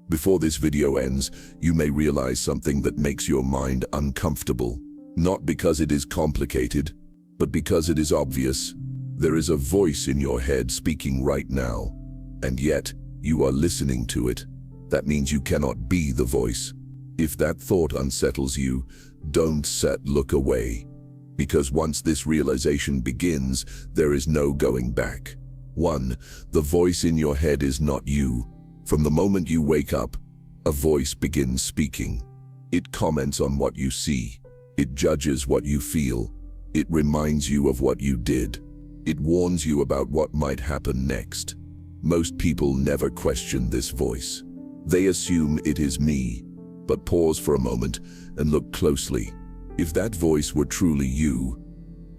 Before this video ends, you may realize something that makes your mind uncomfortable. Not because it is complicated, but because it is obvious. There is a voice in your head speaking right now, and yet you are listening to it. That means you cannot be the voice. If that thought unsettles you, don't look away. Because once this realization begins, there is no going back. 1. The voice in your head is not you. From the moment you wake up, a voice begins speaking. It comments on what you see. It judges what you feel. It reminds you of what you did. It warns you about what might happen next. Most people never question this voice. They assume it is me. But pause for a moment and look closely. If that voice were truly you,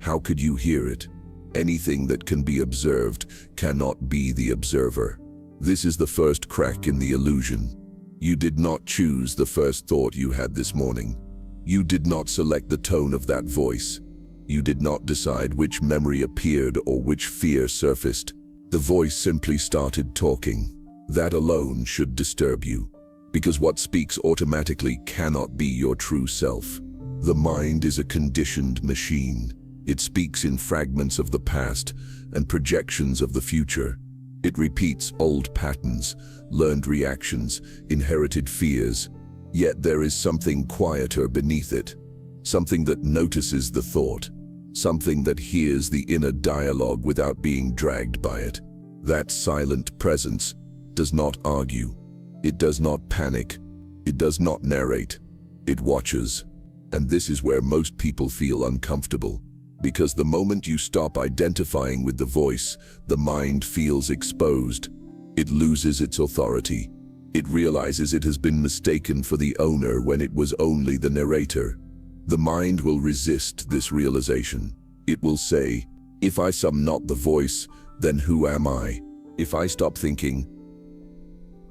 how could you hear it? Anything that can be observed cannot be the observer. This is the first crack in the illusion. You did not choose the first thought you had this morning. You did not select the tone of that voice. You did not decide which memory appeared or which fear surfaced. The voice simply started talking. That alone should disturb you, because what speaks automatically cannot be your true self. The mind is a conditioned machine. It speaks in fragments of the past and projections of the future. It repeats old patterns, learned reactions, inherited fears. Yet there is something quieter beneath it, something that notices the thought, something that hears the inner dialogue without being dragged by it. That silent presence does not argue. It does not panic. It does not narrate. It watches. And this is where most people feel uncomfortable. Because the moment you stop identifying with the voice, the mind feels exposed. It loses its authority. It realizes it has been mistaken for the owner when it was only the narrator. The mind will resist this realization. It will say, if I am not the voice, then who am I? If I stop thinking,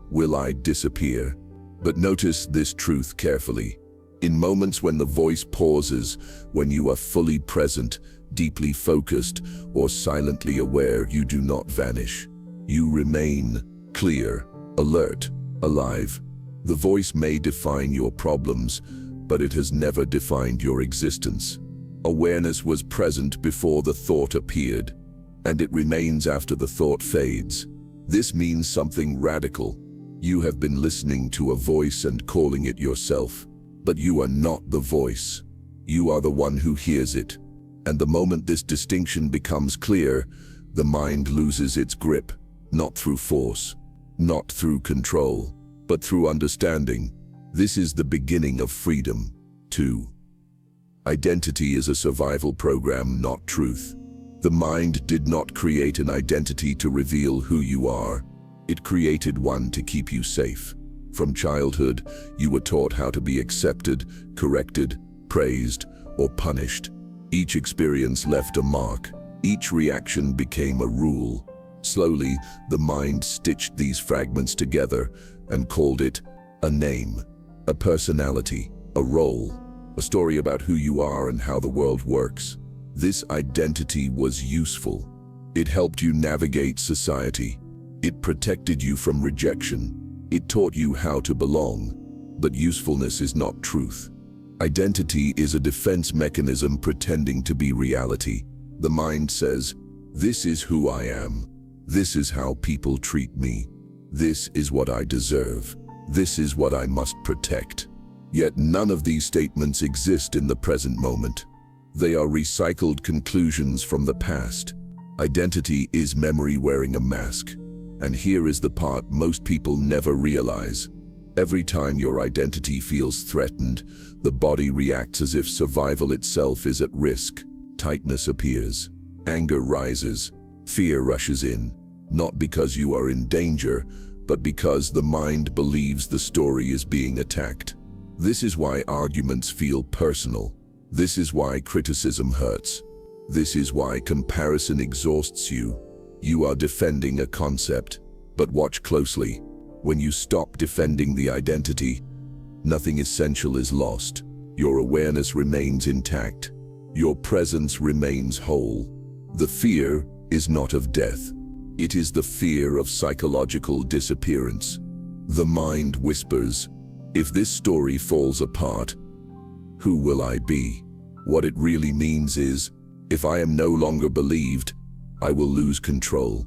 will I disappear? But notice this truth carefully. In moments when the voice pauses, when you are fully present, deeply focused, or silently aware, you do not vanish. You remain clear, alert, alive. The voice may define your problems, but it has never defined your existence. Awareness was present before the thought appeared, and it remains after the thought fades. This means something radical. You have been listening to a voice and calling it yourself, but you are not the voice. You are the one who hears it. And the moment this distinction becomes clear, the mind loses its grip, not through force, not through control, but through understanding. This is the beginning of freedom. 2. Identity is a survival program, not truth. The mind did not create an identity to reveal who you are. It created one to keep you safe. From childhood, you were taught how to be accepted, corrected, praised, or punished. Each experience left a mark. Each reaction became a rule. Slowly, the mind stitched these fragments together and called it a name, a personality, a role, a story about who you are and how the world works. This identity was useful. It helped you navigate society. It protected you from rejection. It taught you how to belong. But usefulness is not truth. Identity is a defense mechanism pretending to be reality. The mind says, this is who I am. This is how people treat me. This is what I deserve. This is what I must protect. Yet none of these statements exist in the present moment. They are recycled conclusions from the past. Identity is memory wearing a mask. And here is the part most people never realize. Every time your identity feels threatened, the body reacts as if survival itself is at risk. Tightness appears. Anger rises. Fear rushes in. Not because you are in danger, but because the mind believes the story is being attacked. This is why arguments feel personal. This is why criticism hurts. This is why comparison exhausts you. You are defending a concept, but watch closely. When you stop defending the identity, nothing essential is lost. Your awareness remains intact. Your presence remains whole. The fear is not of death. It is the fear of psychological disappearance. The mind whispers, if this story falls apart, who will I be? What it really means is, if I am no longer believed, I will lose control.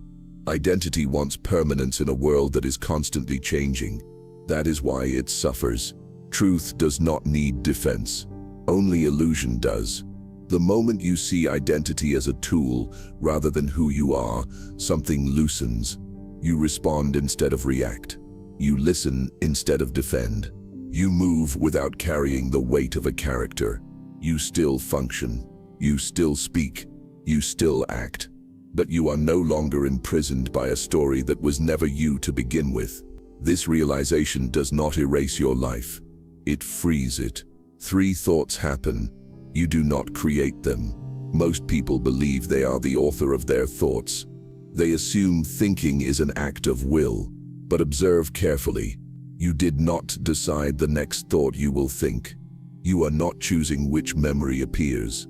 Identity wants permanence in a world that is constantly changing. That is why it suffers. Truth does not need defense. Only illusion does. The moment you see identity as a tool rather than who you are, something loosens. You respond instead of react. You listen instead of defend. You move without carrying the weight of a character. You still function. You still speak. You still act. But you are no longer imprisoned by a story that was never you to begin with. This realization does not erase your life. It frees it. 3 thoughts happen. You do not create them. Most people believe they are the author of their thoughts. They assume thinking is an act of will. But observe carefully. You did not decide the next thought you will think. You are not choosing which memory appears.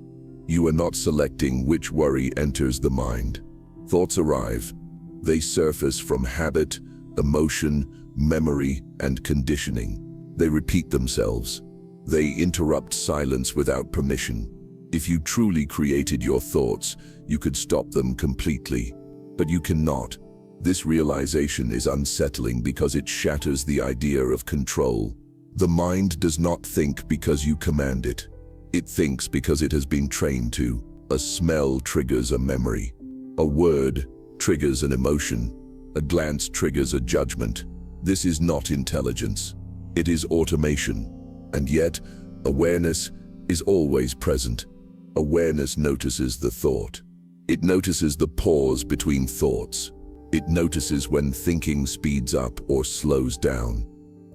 You are not selecting which worry enters the mind. Thoughts arrive. They surface from habit, emotion, memory, and conditioning. They repeat themselves. They interrupt silence without permission. If you truly created your thoughts, you could stop them completely. But you cannot. This realization is unsettling because it shatters the idea of control. The mind does not think because you command it. It thinks because it has been trained to. A smell triggers a memory. A word triggers an emotion. A glance triggers a judgment. This is not intelligence. It is automation. And yet, awareness is always present. Awareness notices the thought. It notices the pause between thoughts. It notices when thinking speeds up or slows down.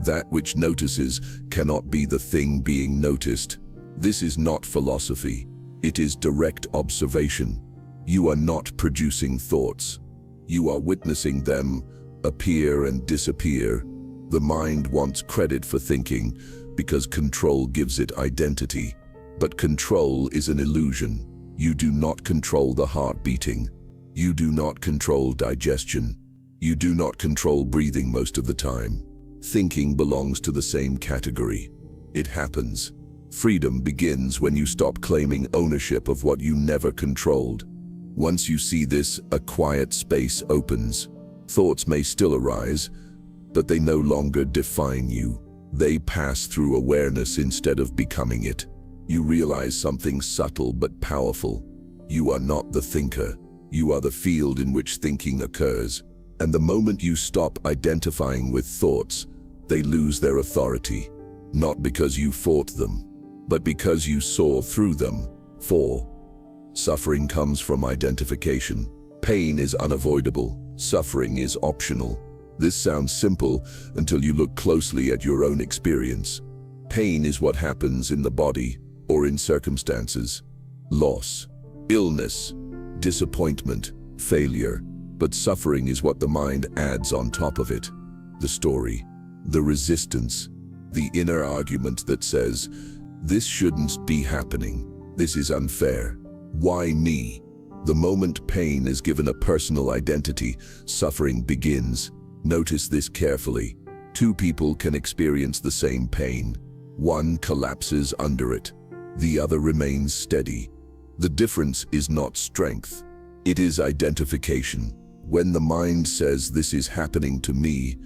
That which notices cannot be the thing being noticed. This is not philosophy. It is direct observation. You are not producing thoughts. You are witnessing them appear and disappear. The mind wants credit for thinking because control gives it identity. But control is an illusion. You do not control the heart beating. You do not control digestion. You do not control breathing most of the time. Thinking belongs to the same category. It happens. Freedom begins when you stop claiming ownership of what you never controlled. Once you see this, a quiet space opens. Thoughts may still arise, but they no longer define you. They pass through awareness instead of becoming it. You realize something subtle but powerful. You are not the thinker. You are the field in which thinking occurs. And the moment you stop identifying with thoughts, they lose their authority. Not because you fought them, but because you saw through them. 4. Suffering comes from identification. Pain is unavoidable. Suffering is optional. This sounds simple until you look closely at your own experience. Pain is what happens in the body or in circumstances. Loss, illness, disappointment, failure. But suffering is what the mind adds on top of it. The story, the resistance, the inner argument that says, this shouldn't be happening. This is unfair. Why me? The moment pain is given a personal identity, suffering begins. Notice this carefully. 2 people can experience the same pain. One collapses under it. The other remains steady. The difference is not strength. It is identification. When the mind says this is happening to me,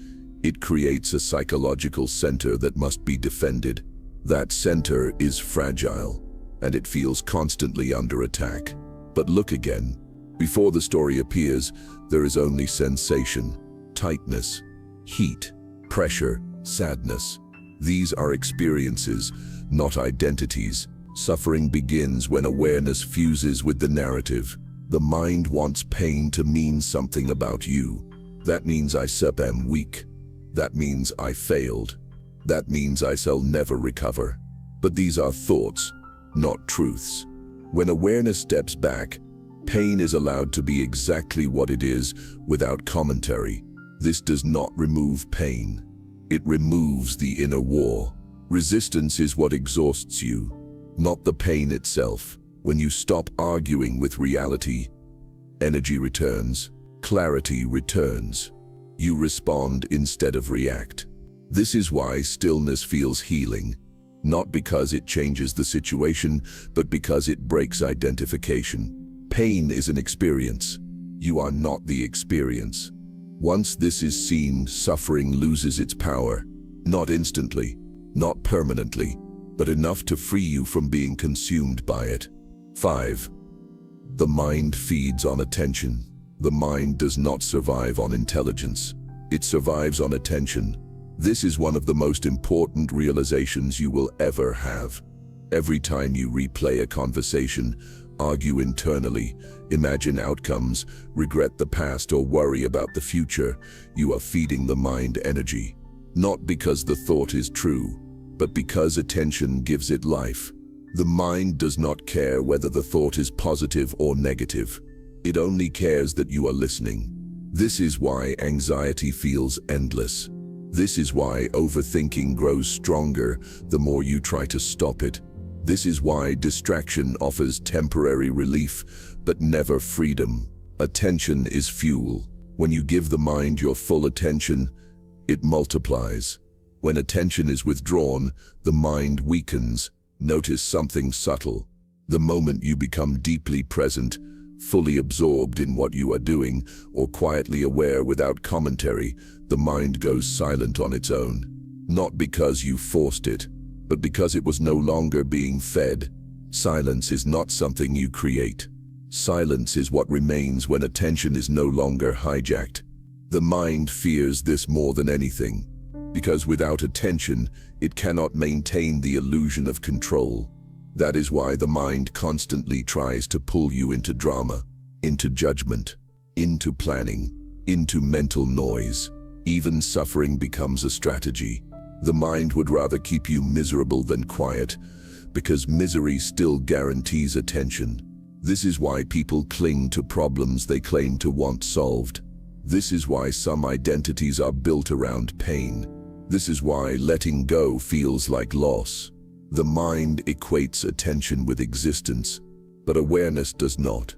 it creates a psychological center that must be defended. That center is fragile, and it feels constantly under attack. But look again. Before the story appears, there is only sensation, tightness, heat, pressure, sadness. These are experiences, not identities. Suffering begins when awareness fuses with the narrative. The mind wants pain to mean something about you. That means I am weak. That means I failed. That means I shall never recover. But these are thoughts, not truths. When awareness steps back, pain is allowed to be exactly what it is without commentary. This does not remove pain. It removes the inner war. Resistance is what exhausts you, not the pain itself. When you stop arguing with reality, energy returns, clarity returns. You respond instead of react. This is why stillness feels healing, not because it changes the situation, but because it breaks identification. Pain is an experience. You are not the experience. Once this is seen, suffering loses its power. Not instantly, not permanently, but enough to free you from being consumed by it. 5. The mind feeds on attention. The mind does not survive on intelligence. It survives on attention. This is one of the most important realizations you will ever have. Every time you replay a conversation, argue internally, imagine outcomes, regret the past, or worry about the future, you are feeding the mind energy. Not because the thought is true, but because attention gives it life. The mind does not care whether the thought is positive or negative. It only cares that you are listening. This is why anxiety feels endless. This is why overthinking grows stronger the more you try to stop it. This is why distraction offers temporary relief, but never freedom. Attention is fuel. When you give the mind your full attention, it multiplies. When attention is withdrawn, the mind weakens. Notice something subtle. The moment you become deeply present, fully absorbed in what you are doing, or quietly aware without commentary, the mind goes silent on its own. Not because you forced it, but because it was no longer being fed. Silence is not something you create. Silence is what remains when attention is no longer hijacked. The mind fears this more than anything, because without attention, it cannot maintain the illusion of control. That is why the mind constantly tries to pull you into drama, into judgment, into planning, into mental noise. Even suffering becomes a strategy. The mind would rather keep you miserable than quiet, because misery still guarantees attention. This is why people cling to problems they claim to want solved. This is why some identities are built around pain. This is why letting go feels like loss. The mind equates attention with existence, but awareness does not.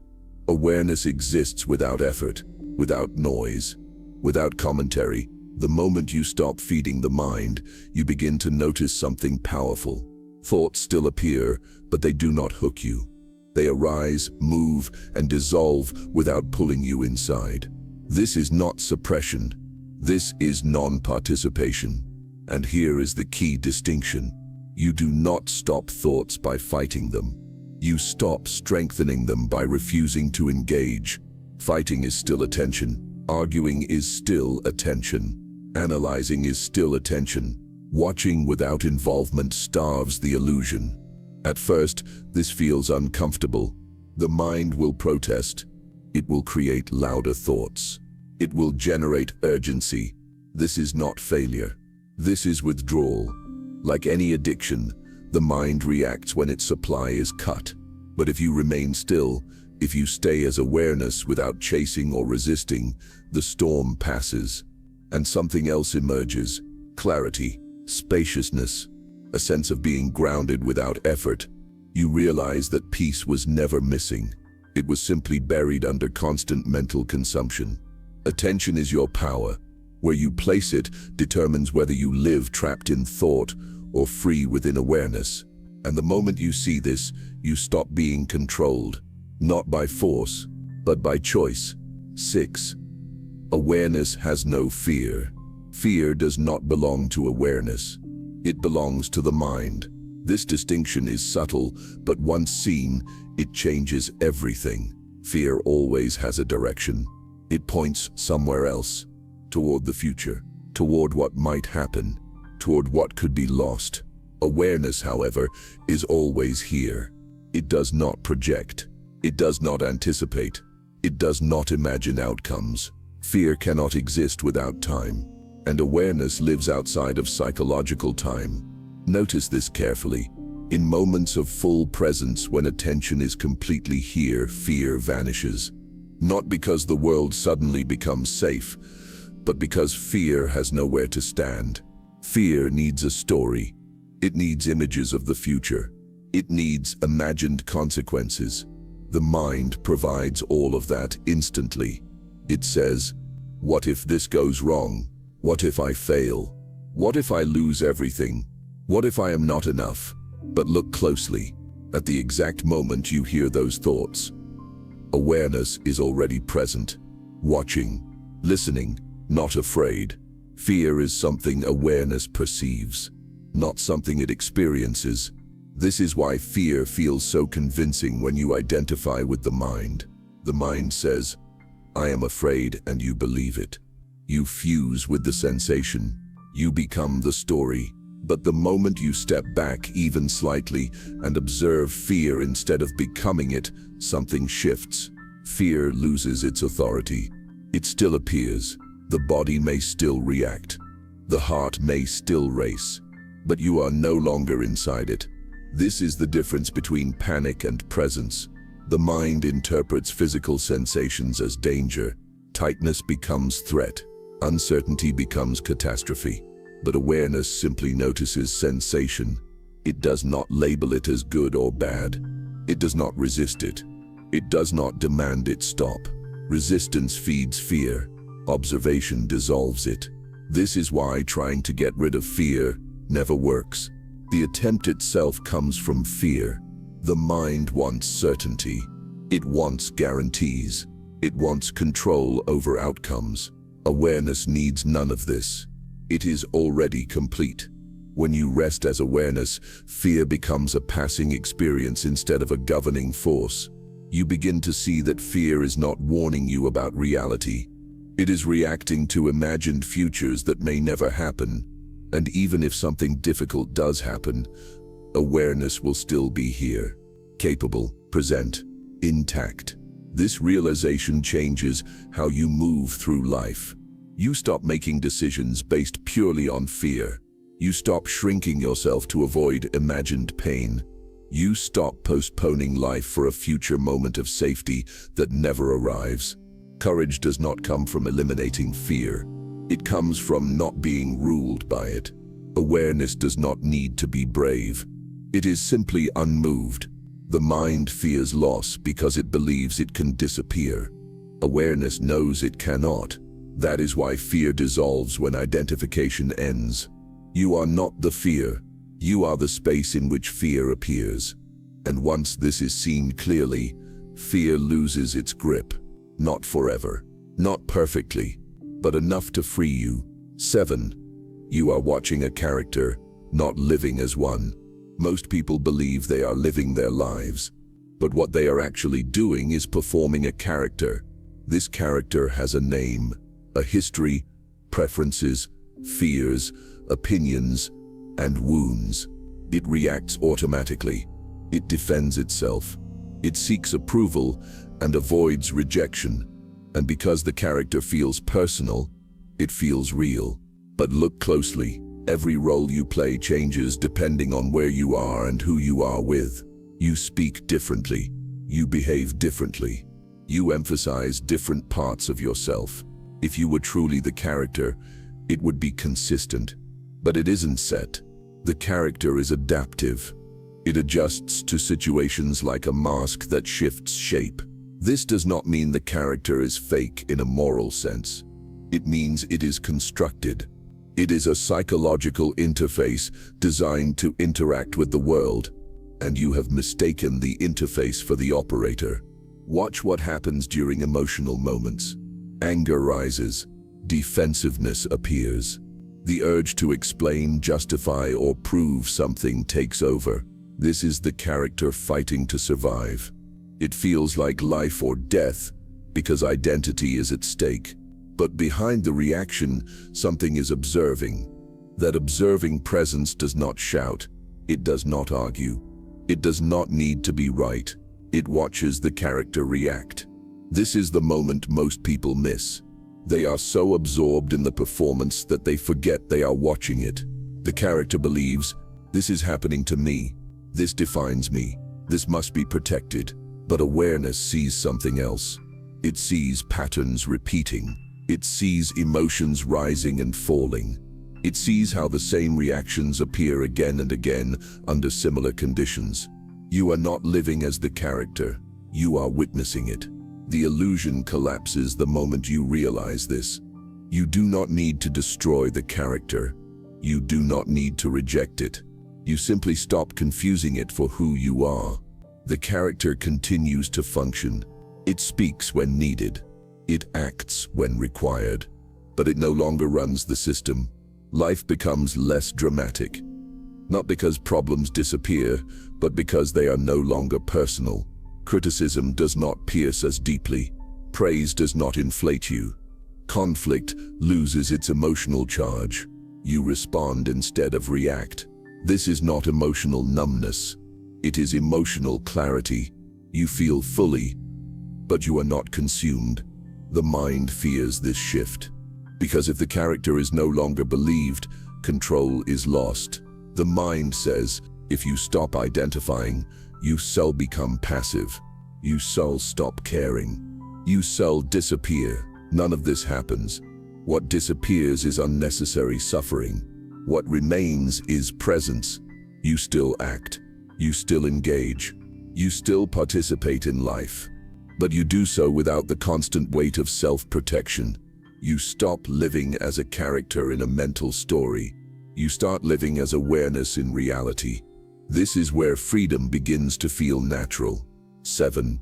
Awareness exists without effort, without noise, without commentary. The moment you stop feeding the mind, you begin to notice something powerful. Thoughts still appear, but they do not hook you. They arise, move, and dissolve without pulling you inside. This is not suppression. This is non-participation. And here is the key distinction. You do not stop thoughts by fighting them. You stop strengthening them by refusing to engage. Fighting is still attention. Arguing is still attention. Analyzing is still attention. Watching without involvement starves the illusion. At first, this feels uncomfortable. The mind will protest. It will create louder thoughts. It will generate urgency. This is not failure. This is withdrawal. Like any addiction, the mind reacts when its supply is cut. But if you remain still, if you stay as awareness without chasing or resisting, the storm passes, and something else emerges. Clarity, spaciousness, a sense of being grounded without effort. You realize that peace was never missing. It was simply buried under constant mental consumption. Attention is your power. Where you place it determines whether you live trapped in thought or free within awareness. And the moment you see this, you stop being controlled, not by force, but by choice. 6. Awareness has no fear. Fear does not belong to awareness. It belongs to the mind. This distinction is subtle, but once seen, it changes everything. Fear always has a direction. It points somewhere else, toward the future, toward what might happen, toward what could be lost. Awareness, however, is always here. It does not project. It does not anticipate. It does not imagine outcomes. Fear cannot exist without time, and awareness lives outside of psychological time. Notice this carefully. In moments of full presence, when attention is completely here, fear vanishes. Not because the world suddenly becomes safe, but because fear has nowhere to stand. Fear needs a story. It needs images of the future. It needs imagined consequences. The mind provides all of that instantly. It says, "What if this goes wrong? What if I fail?" What if I lose everything? What if I am not enough? But look closely. At the exact moment you hear those thoughts, awareness is already present, watching, listening, not afraid. Fear is something awareness perceives, not something it experiences. This is why fear feels so convincing when you identify with the mind. The mind says, "I am afraid," and you believe it. You fuse with the sensation. You become the story. But the moment you step back even slightly and observe fear instead of becoming it, something shifts. Fear loses its authority. It still appears. The body may still react. The heart may still race. But you are no longer inside it. This is the difference between panic and presence. The mind interprets physical sensations as danger. Tightness becomes threat. Uncertainty becomes catastrophe. But awareness simply notices sensation. It does not label it as good or bad. It does not resist it. It does not demand it stop. Resistance feeds fear. Observation dissolves it. This is why trying to get rid of fear never works. The attempt itself comes from fear. The mind wants certainty. It wants guarantees. It wants control over outcomes. Awareness needs none of this. It is already complete. When you rest as awareness, fear becomes a passing experience instead of a governing force. You begin to see that fear is not warning you about reality. It is reacting to imagined futures that may never happen. And even if something difficult does happen, awareness will still be here, capable, present, intact. This realization changes how you move through life. You stop making decisions based purely on fear. You stop shrinking yourself to avoid imagined pain. You stop postponing life for a future moment of safety that never arrives. Courage does not come from eliminating fear. It comes from not being ruled by it. Awareness does not need to be brave. It is simply unmoved. The mind fears loss because it believes it can disappear. Awareness knows it cannot. That is why fear dissolves when identification ends. You are not the fear. You are the space in which fear appears. And once this is seen clearly, fear loses its grip. Not forever, not perfectly, but enough to free you. 7. You are watching a character, not living as one. Most people believe they are living their lives, but what they are actually doing is performing a character. This character has a name, a history, preferences, fears, opinions, and wounds. It reacts automatically. It defends itself. It seeks approval and avoids rejection. And because the character feels personal, it feels real. But look closely. Every role you play changes depending on where you are and who you are with. You speak differently. You behave differently. You emphasize different parts of yourself. If you were truly the character, it would be consistent. But it isn't set. The character is adaptive. It adjusts to situations like a mask that shifts shape. This does not mean the character is fake in a moral sense. It means it is constructed. It is a psychological interface designed to interact with the world, and you have mistaken the interface for the operator. Watch what happens during emotional moments. Anger rises. Defensiveness appears. The urge to explain, justify, or prove something takes over. This is the character fighting to survive. It feels like life or death because identity is at stake. But behind the reaction, something is observing. That observing presence does not shout. It does not argue. It does not need to be right. It watches the character react. This is the moment most people miss. They are so absorbed in the performance that they forget they are watching it. The character believes, this is happening to me. This defines me. This must be protected. But awareness sees something else. It sees patterns repeating. It sees emotions rising and falling. It sees how the same reactions appear again and again under similar conditions. You are not living as the character. You are witnessing it. The illusion collapses the moment you realize this. You do not need to destroy the character. You do not need to reject it. You simply stop confusing it for who you are. The character continues to function. It speaks when needed. It acts when required. But it no longer runs the system. Life becomes less dramatic. Not because problems disappear, but because they are no longer personal. Criticism does not pierce as deeply. Praise does not inflate you. Conflict loses its emotional charge. You respond instead of react. This is not emotional numbness. It is emotional clarity. You feel fully, but you are not consumed. The mind fears this shift. Because if the character is no longer believed, control is lost. The mind says, if you stop identifying, you shall become passive. You shall stop caring. You shall disappear. None of this happens. What disappears is unnecessary suffering. What remains is presence. You still act. You still engage. You still participate in life. But you do so without the constant weight of self-protection. You stop living as a character in a mental story. You start living as awareness in reality. This is where freedom begins to feel natural. 7.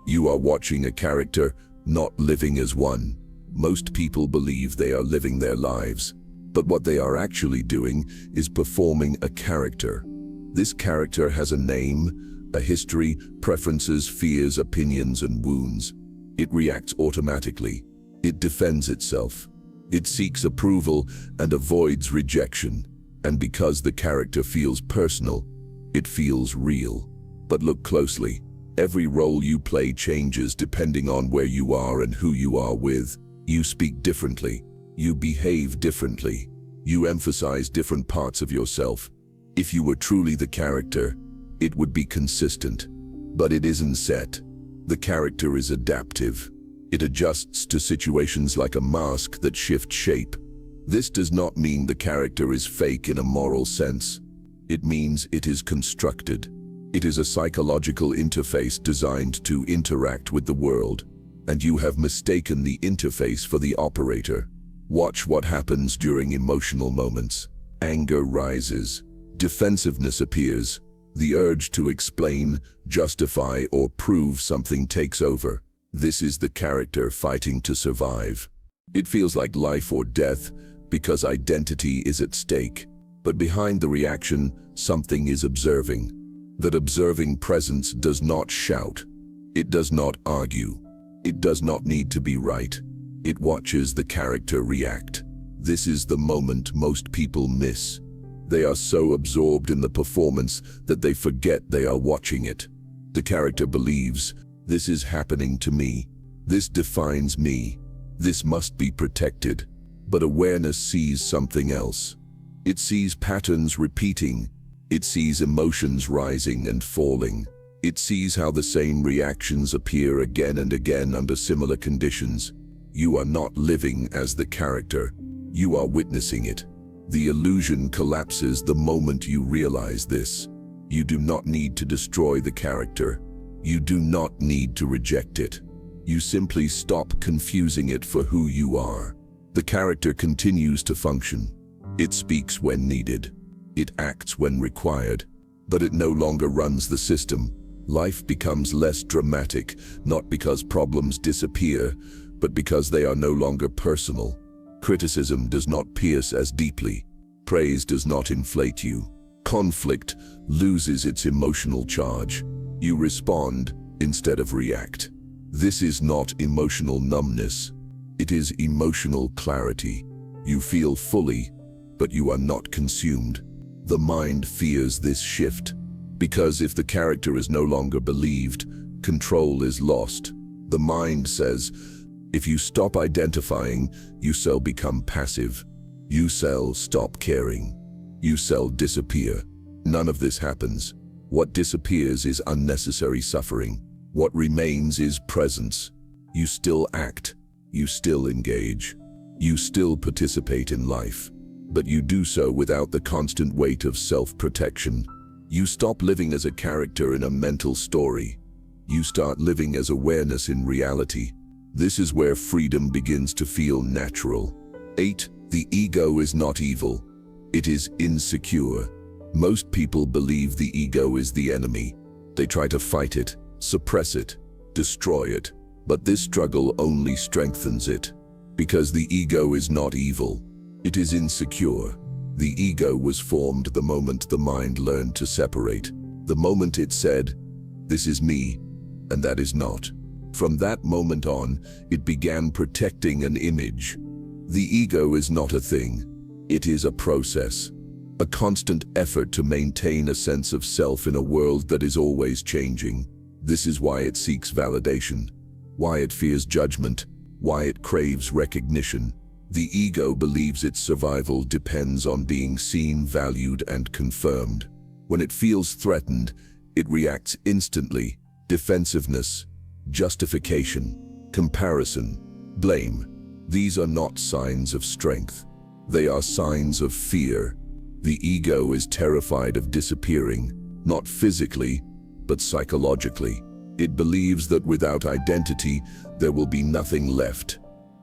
You are watching a character, not living as one. Most people believe they are living their lives, but what they are actually doing is performing a character. This character has a name, a history, preferences, fears, opinions, and wounds. It reacts automatically. It defends itself. It seeks approval and avoids rejection. And because the character feels personal, it feels real. But look closely. Every role you play changes depending on where you are and who you are with. You speak differently. You behave differently. You emphasize different parts of yourself. If you were truly the character, it would be consistent. But it isn't set. The character is adaptive. It adjusts to situations like a mask that shifts shape. This does not mean the character is fake in a moral sense. It means it is constructed. It is a psychological interface designed to interact with the world. And you have mistaken the interface for the operator. Watch what happens during emotional moments. Anger rises. Defensiveness appears. The urge to explain, justify, or prove something takes over. This is the character fighting to survive. It feels like life or death because identity is at stake. But behind the reaction, something is observing. That observing presence does not shout. It does not argue. It does not need to be right. It watches the character react. This is the moment most people miss. They are so absorbed in the performance that they forget they are watching it. The character believes, this is happening to me. This defines me. This must be protected. But awareness sees something else. It sees patterns repeating. It sees emotions rising and falling. It sees how the same reactions appear again and again under similar conditions. You are not living as the character. You are witnessing it. The illusion collapses the moment you realize this. You do not need to destroy the character. You do not need to reject it. You simply stop confusing it for who you are. The character continues to function. It speaks when needed. It acts when required. But it no longer runs the system. Life becomes less dramatic, not because problems disappear, but because they are no longer personal. Criticism does not pierce as deeply. Praise does not inflate you. Conflict loses its emotional charge. You respond instead of react. This is not emotional numbness. It is emotional clarity. You feel fully, but you are not consumed. The mind fears this shift, because if the character is no longer believed, control is lost. The mind says, if you stop identifying, you shall become passive. You shall stop caring. You shall disappear. None of this happens. What disappears is unnecessary suffering. What remains is presence. You still act. You still engage. You still participate in life. But you do so without the constant weight of self-protection. You stop living as a character in a mental story. You start living as awareness in reality. This is where freedom begins to feel natural. 8. The ego is not evil. It is insecure. Most people believe the ego is the enemy. They try to fight it, suppress it, destroy it. But this struggle only strengthens it. Because the ego is not evil. It is insecure. The ego was formed the moment the mind learned to separate. The moment it said, "This is me, and that is not." From that moment on, it began protecting an image. The ego is not a thing. It is a process. A constant effort to maintain a sense of self in a world that is always changing. This is why it seeks validation, why it fears judgment, why it craves recognition. The ego believes its survival depends on being seen, valued, and confirmed. When it feels threatened, it reacts instantly. Defensiveness, justification, comparison, blame. These are not signs of strength. They are signs of fear. The ego is terrified of disappearing, not physically, but psychologically. It believes that without identity, there will be nothing left.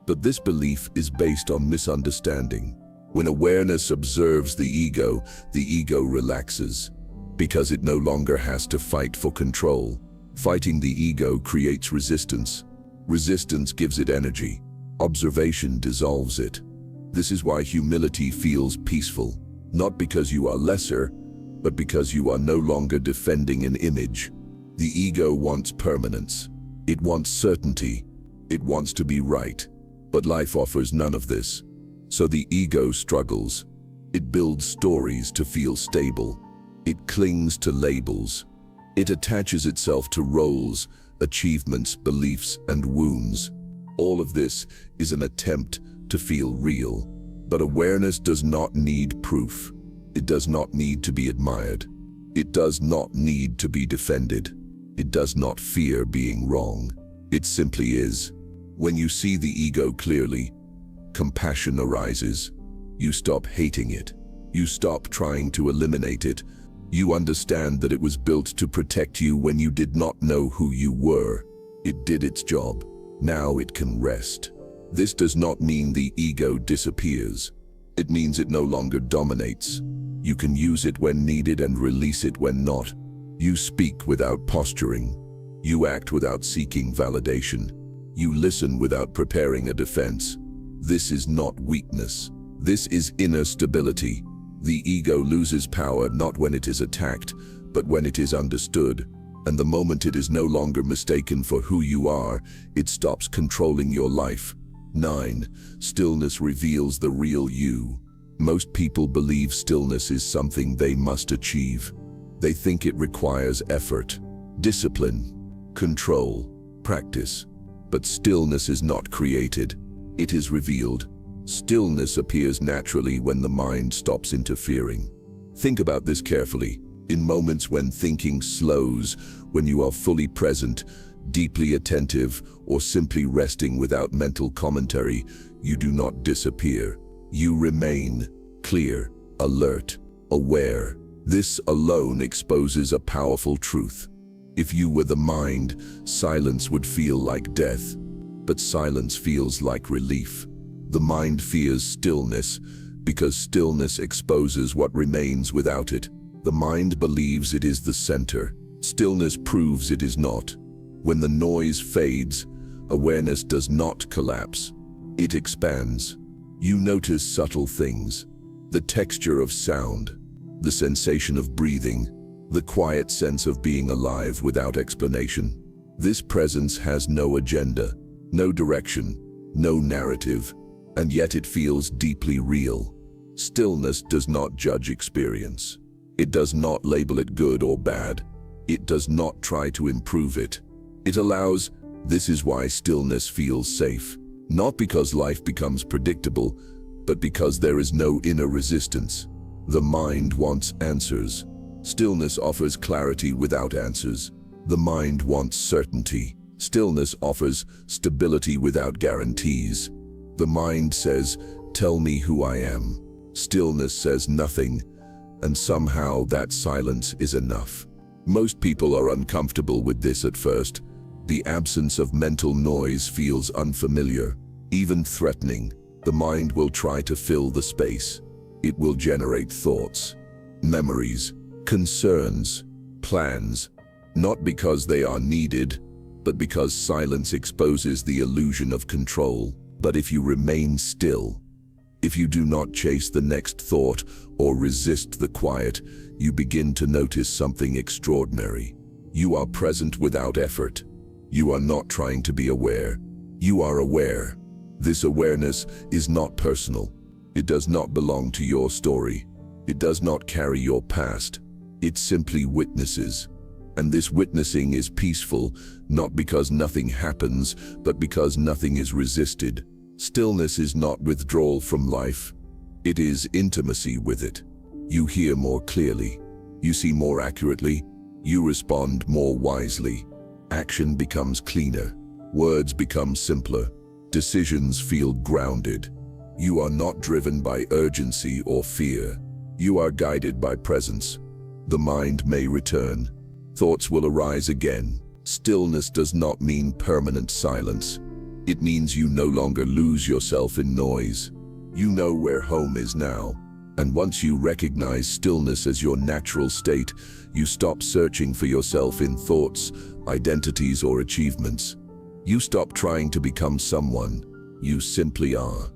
But this belief is based on misunderstanding. When awareness observes the ego relaxes, because it no longer has to fight for control. Fighting the ego creates resistance. Resistance gives it energy. Observation dissolves it. This is why humility feels peaceful, not because you are lesser, but because you are no longer defending an image. The ego wants permanence. It wants certainty. It wants to be right. But life offers none of this. So the ego struggles. It builds stories to feel stable. It clings to labels. It attaches itself to roles, achievements, beliefs, and wounds. All of this is an attempt to feel real. But awareness does not need proof. It does not need to be admired. It does not need to be defended. It does not fear being wrong. It simply is. When you see the ego clearly, compassion arises. You stop hating it. You stop trying to eliminate it. You understand that it was built to protect you when you did not know who you were. It did its job. Now it can rest. This does not mean the ego disappears. It means it no longer dominates. You can use it when needed and release it when not. You speak without posturing. You act without seeking validation. You listen without preparing a defense. This is not weakness. This is inner stability. The ego loses power not when it is attacked, but when it is understood. And the moment it is no longer mistaken for who you are, it stops controlling your life. 9. Stillness reveals the real you. Most people believe stillness is something they must achieve. They think it requires effort, discipline, control, practice. But stillness is not created. It is revealed. Stillness appears naturally when the mind stops interfering. Think about this carefully. In moments when thinking slows, when you are fully present, deeply attentive, or simply resting without mental commentary, you do not disappear. You remain clear, alert, aware. This alone exposes a powerful truth. If you were the mind, silence would feel like death. But silence feels like relief. The mind fears stillness because stillness exposes what remains without it. The mind believes it is the center. Stillness proves it is not. When the noise fades, awareness does not collapse. It expands. You notice subtle things. The texture of sound, the sensation of breathing, the quiet sense of being alive without explanation. This presence has no agenda, no direction, no narrative, and yet it feels deeply real. Stillness does not judge experience. It does not label it good or bad. It does not try to improve it. It allows. This is why stillness feels safe. Not because life becomes predictable, but because there is no inner resistance. The mind wants answers. Stillness offers clarity without answers. The mind wants certainty. Stillness offers stability without guarantees. The mind says, "Tell me who I am." Stillness says nothing, and somehow that silence is enough. Most people are uncomfortable with this at first. The absence of mental noise feels unfamiliar, even threatening. The mind will try to fill the space. It will generate thoughts, memories, concerns, plans, not because they are needed, but because silence exposes the illusion of control. But if you remain still, if you do not chase the next thought or resist the quiet, you begin to notice something extraordinary. You are present without effort. You are not trying to be aware. You are aware. This awareness is not personal. It does not belong to your story. It does not carry your past. It simply witnesses. And this witnessing is peaceful, not because nothing happens, but because nothing is resisted. Stillness is not withdrawal from life. It is intimacy with it. You hear more clearly. You see more accurately. You respond more wisely. Action becomes cleaner. Words become simpler. Decisions feel grounded. You are not driven by urgency or fear. You are guided by presence. The mind may return. Thoughts will arise again. Stillness does not mean permanent silence. It means you no longer lose yourself in noise. You know where home is now. And once you recognize stillness as your natural state, you stop searching for yourself in thoughts, identities, or achievements. You stop trying to become someone. You simply are.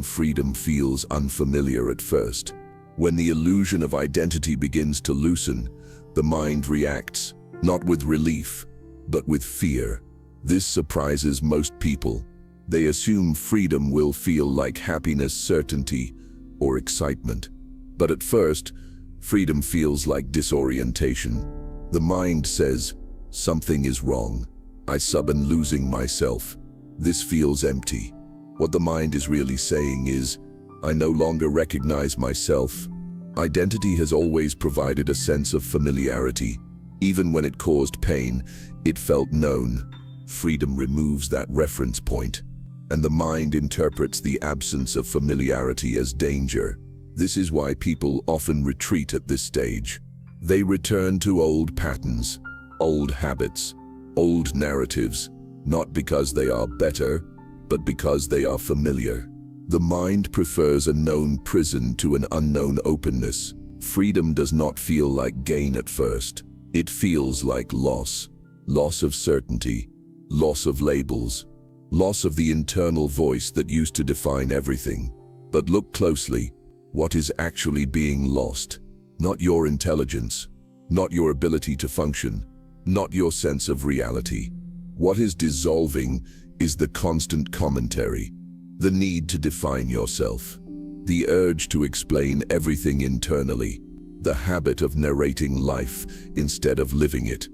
Freedom feels unfamiliar at first. When the illusion of identity begins to loosen, the mind reacts, not with relief, but with fear. This surprises most people. They assume freedom will feel like happiness, certainty, or excitement. But at first, freedom feels like disorientation. The mind says, something is wrong. I am losing myself. This feels empty. What the mind is really saying is, I no longer recognize myself. Identity has always provided a sense of familiarity. Even when it caused pain, it felt known. Freedom removes that reference point, and the mind interprets the absence of familiarity as danger. This is why people often retreat at this stage. They return to old patterns, old habits, old narratives, not because they are better, but because they are familiar. The mind prefers a known prison to an unknown openness. Freedom does not feel like gain at first. It feels like loss. Loss of certainty, loss of labels, loss of the internal voice that used to define everything. But look closely. What is actually being lost? Not your intelligence, not your ability to function, not your sense of reality. What is dissolving is the constant commentary, the need to define yourself, the urge to explain everything internally, the habit of narrating life instead of living it.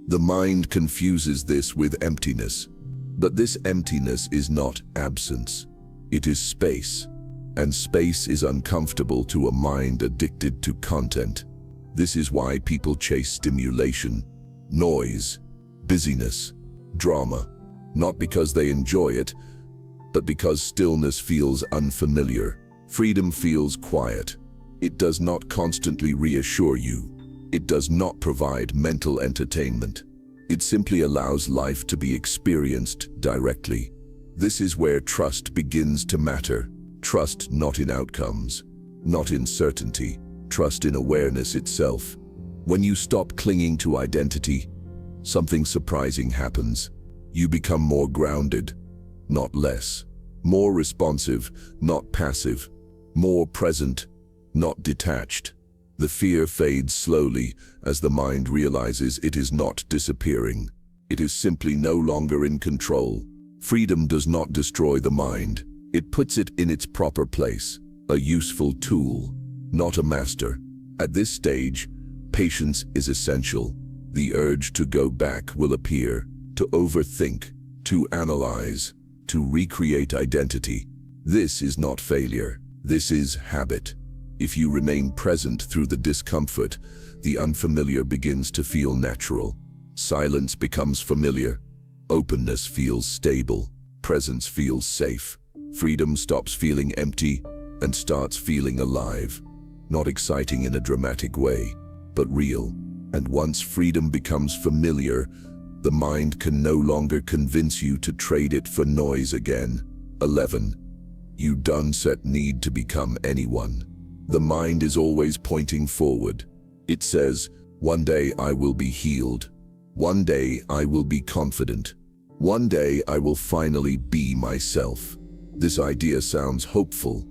The mind confuses this with emptiness, but this emptiness is not absence. It is space, and space is uncomfortable to a mind addicted to content. This is why people chase stimulation, noise, busyness, drama, not because they enjoy it, but because stillness feels unfamiliar. Freedom feels quiet. It does not constantly reassure you. It does not provide mental entertainment. It simply allows life to be experienced directly. This is where trust begins to matter. Trust not in outcomes, not in certainty. Trust in awareness itself. When you stop clinging to identity, something surprising happens. You become more grounded, not less. More responsive, not passive. More present, not detached. The fear fades slowly as the mind realizes it is not disappearing. It is simply no longer in control. Freedom does not destroy the mind. It puts it in its proper place, a useful tool, not a master. At this stage, patience is essential. The urge to go back will appear, to overthink, to analyze, to recreate identity. This is not failure. This is habit. If you remain present through the discomfort, the unfamiliar begins to feel natural. Silence becomes familiar. Openness feels stable. Presence feels safe. Freedom stops feeling empty and starts feeling alive. Not exciting in a dramatic way, but real. And once freedom becomes familiar, the mind can no longer convince you to trade it for noise again. 11. You don't need to become anyone. The mind is always pointing forward. It says, one day I will be healed. One day I will be confident. One day I will finally be myself. This idea sounds hopeful,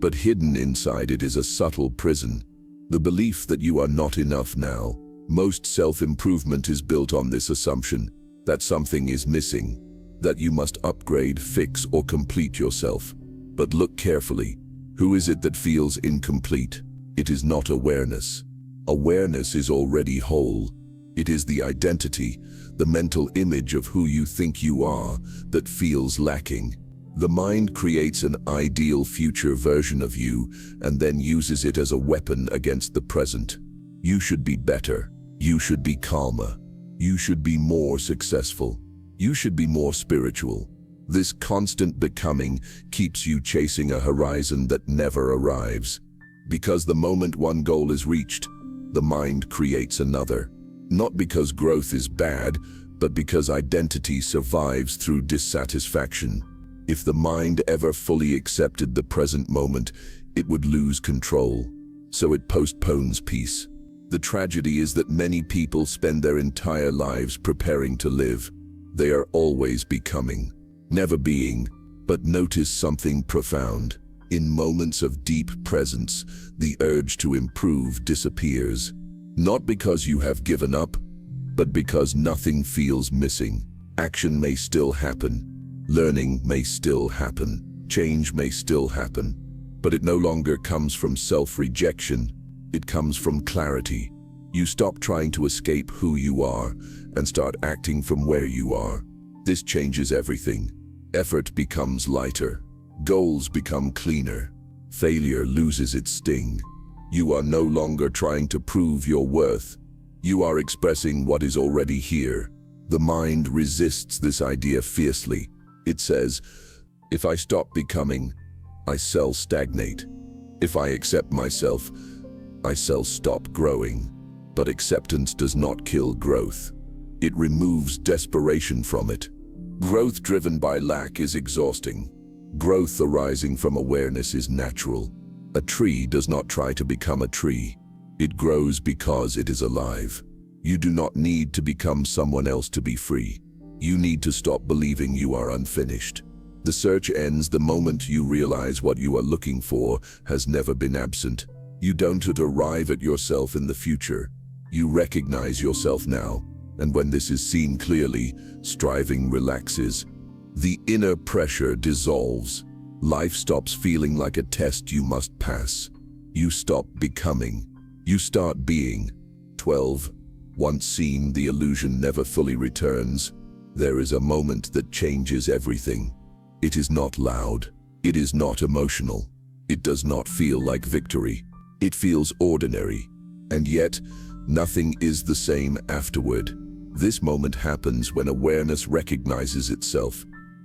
but hidden inside it is a subtle prison. The belief that you are not enough now. Most self-improvement is built on this assumption that something is missing, that you must upgrade, fix, or complete yourself. But look carefully. Who is it that feels incomplete? It is not awareness. Awareness is already whole. It is the identity, the mental image of who you think you are, that feels lacking. The mind creates an ideal future version of you and then uses it as a weapon against the present. You should be better. You should be calmer. You should be more successful. You should be more spiritual. This constant becoming keeps you chasing a horizon that never arrives. Because the moment one goal is reached, the mind creates another. Not because growth is bad, but because identity survives through dissatisfaction. If the mind ever fully accepted the present moment, it would lose control. So it postpones peace. The tragedy is that many people spend their entire lives preparing to live. They are always becoming, never being. But notice something profound. In moments of deep presence, the urge to improve disappears. Not because you have given up, but because nothing feels missing. Action may still happen. Learning may still happen. Change may still happen. But it no longer comes from self-rejection. It comes from clarity. You stop trying to escape who you are and start acting from where you are. This changes everything. Effort becomes lighter. Goals become cleaner. Failure loses its sting. You are no longer trying to prove your worth. You are expressing what is already here. The mind resists this idea fiercely. It says, if I stop becoming, I shall stagnate. If I accept myself, I shall stop growing. But acceptance does not kill growth. It removes desperation from it. Growth driven by lack is exhausting. Growth arising from awareness is natural. A tree does not try to become a tree. It grows because it is alive. You do not need to become someone else to be free. You need to stop believing you are unfinished. The search ends the moment you realize what you are looking for has never been absent. You don't arrive at yourself in the future. You recognize yourself now, and when this is seen clearly, striving relaxes. The inner pressure dissolves. Life stops feeling like a test you must pass. You stop becoming. You start being. 12. Once seen, the illusion never fully returns. There is a moment that changes everything. It is not loud. It is not emotional. It does not feel like victory. It feels ordinary. And yet, nothing is the same afterward. This moment happens when awareness recognizes itself,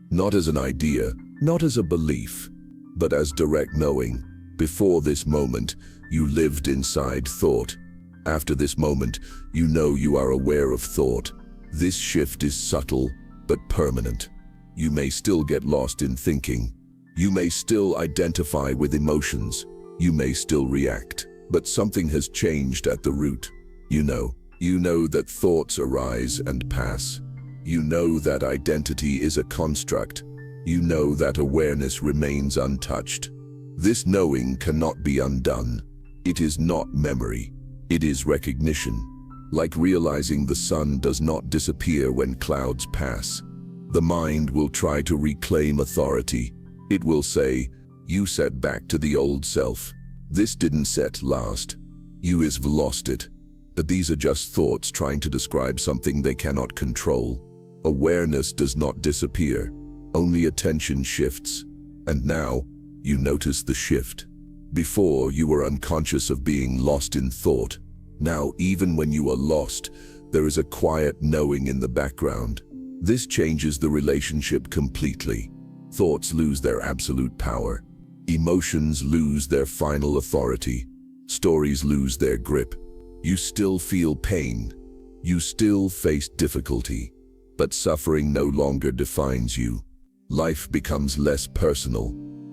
not as an idea, not as a belief, but as direct knowing. Before this moment, you lived inside thought. After this moment, you know you are aware of thought. This shift is subtle, but permanent. You may still get lost in thinking. You may still identify with emotions. You may still react, but something has changed at the root. You know that thoughts arise and pass. You know that identity is a construct. You know that awareness remains untouched. This knowing cannot be undone. It is not memory. It is recognition. Like realizing the sun does not disappear when clouds pass. The mind will try to reclaim authority. It will say, you set back to the old self. This didn't set last. You have lost it. But these are just thoughts trying to describe something they cannot control. Awareness does not disappear. Only attention shifts. And now, you notice the shift. Before, you were unconscious of being lost in thought. Now, even when you are lost, there is a quiet knowing in the background. This changes the relationship completely. Thoughts lose their absolute power. Emotions lose their final authority. Stories lose their grip. You still feel pain. You still face difficulty. But suffering no longer defines you. Life becomes less personal.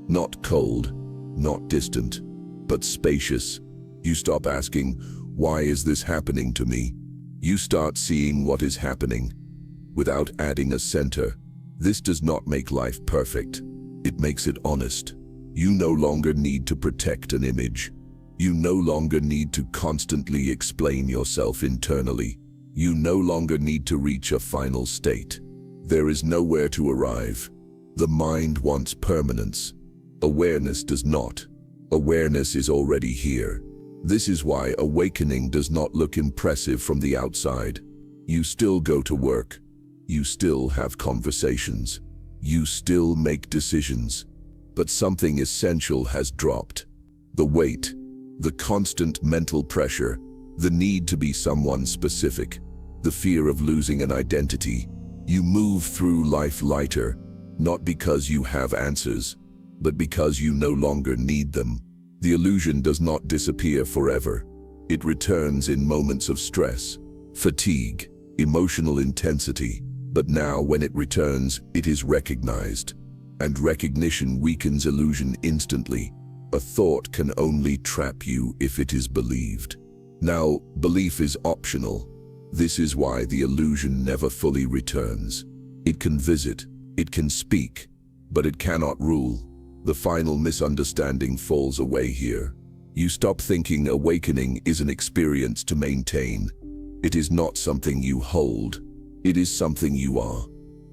Not cold, not distant, but spacious. You stop asking, "Why is this happening to me?" You start seeing what is happening, without adding a center. This does not make life perfect. It makes it honest. You no longer need to protect an image. You no longer need to constantly explain yourself internally. You no longer need to reach a final state. There is nowhere to arrive. The mind wants permanence. Awareness does not. Awareness is already here. This is why awakening does not look impressive from the outside. You still go to work. You still have conversations. You still make decisions. But something essential has dropped. The weight, the constant mental pressure, the need to be someone specific, the fear of losing an identity. You move through life lighter, not because you have answers, but because you no longer need them. The illusion does not disappear forever. It returns in moments of stress, fatigue, emotional intensity. But now when it returns, it is recognized. And recognition weakens illusion instantly. A thought can only trap you if it is believed. Now, belief is optional. This is why the illusion never fully returns. It can visit, it can speak, but it cannot rule. The final misunderstanding falls away here. You stop thinking awakening is an experience to maintain. It is not something you hold. It is something you are.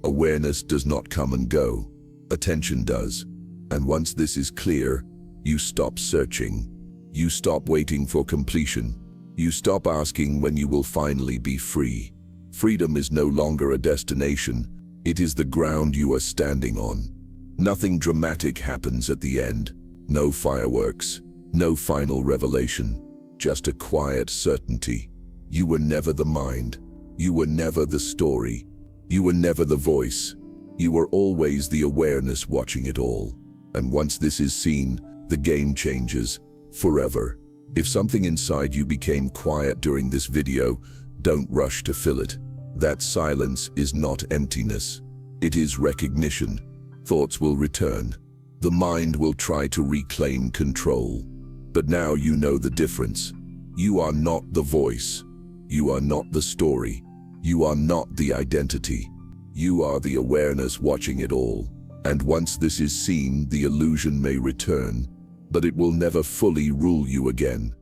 Awareness does not come and go. Attention does. And once this is clear, you stop searching. You stop waiting for completion. You stop asking when you will finally be free. Freedom is no longer a destination. It is the ground you are standing on. Nothing dramatic happens at the end. No fireworks. No final revelation. Just a quiet certainty. You were never the mind. You were never the story. You were never the voice. You were always the awareness watching it all. And once this is seen, the game changes forever. If something inside you became quiet during this video, don't rush to fill it. That silence is not emptiness. It is recognition. Thoughts will return. The mind will try to reclaim control. But now you know the difference. You are not the voice. You are not the story. You are not the identity. You are the awareness watching it all. And once this is seen, the illusion may return, but it will never fully rule you again.